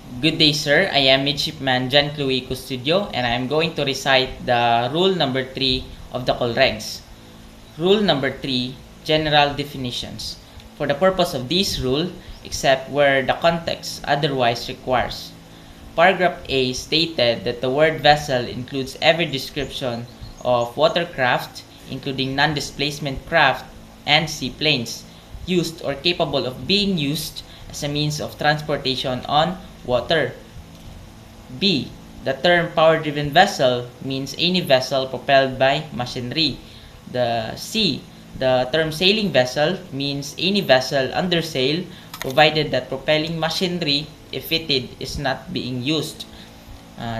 Good day, sir. I am Midshipman John Chloe Custodio, and I am going to recite the rule number 3 of the Colregs. Rule number 3, General Definitions. For the purpose of this rule, except where the context otherwise requires. Paragraph A stated that the word vessel includes every description of watercraft, including non-displacement craft and seaplanes, used or capable of being used as a means of transportation on water. B. The term power-driven vessel means any vessel propelled by machinery. The term sailing vessel means any vessel under sail provided that propelling machinery, if fitted, is not being used.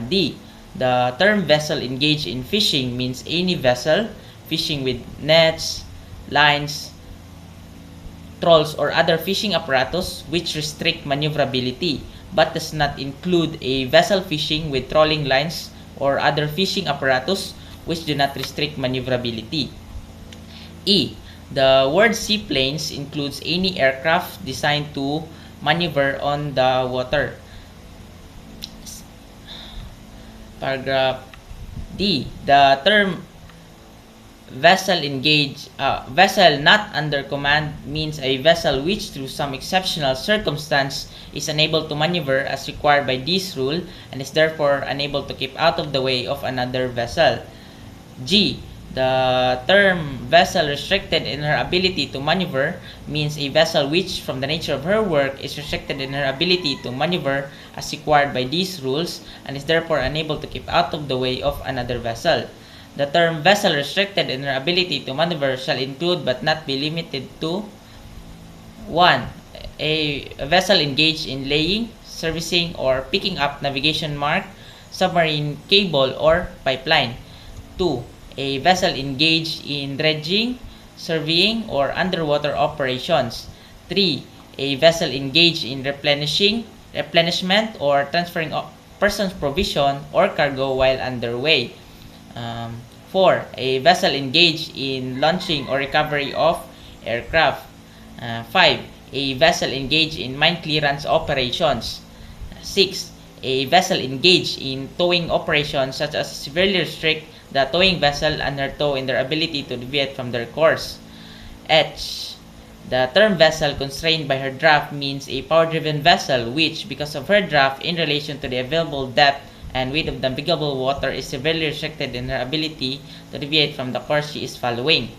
D. The term vessel engaged in fishing means any vessel fishing with nets, lines, trolls, or other fishing apparatus which restrict maneuverability, but does not include a vessel fishing with trolling lines or other fishing apparatus which do not restrict maneuverability. E. The word seaplanes includes any aircraft designed to maneuver on the water. Paragraph D. The term vessel not under command means a vessel which through some exceptional circumstance is unable to maneuver as required by this rule and is therefore unable to keep out of the way of another vessel. G. The term vessel restricted in her ability to maneuver means a vessel which from the nature of her work is restricted in her ability to maneuver as required by these rules and is therefore unable to keep out of the way of another vessel. The term vessel restricted in her ability to maneuver shall include but not be limited to 1. A vessel engaged in laying, servicing, or picking up navigation mark, submarine cable, or pipeline. 2. A vessel engaged in dredging, surveying, or underwater operations. 3. A vessel engaged in replenishment, or transferring persons' provision or cargo while underway. 4. A vessel engaged in launching or recovery of aircraft. 5. A vessel engaged in mine clearance operations. 6. A vessel engaged in towing operations such as severely restrict the towing vessel and her tow in their ability to deviate from their course. H. The term vessel constrained by her draft means a power-driven vessel which, because of her draft in relation to the available depth and width of navigable water, is severely restricted in her ability to deviate from the course she is following.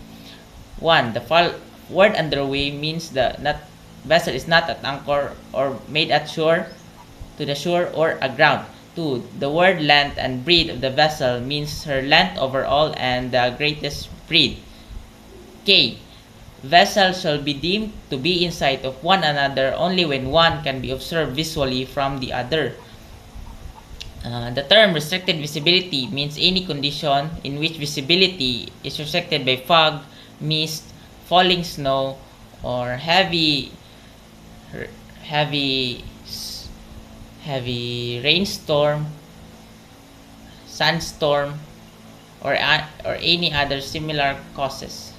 1. The word underway means the vessel is not at anchor or made at shore, to the shore, or aground. 2. The word length and breadth of the vessel means her length overall and the greatest breadth. K. Vessels shall be deemed to be in sight of one another only when one can be observed visually from the other. The term restricted visibility means any condition in which visibility is restricted by fog, mist, falling snow, or heavy rainstorm, sandstorm, or any other similar causes.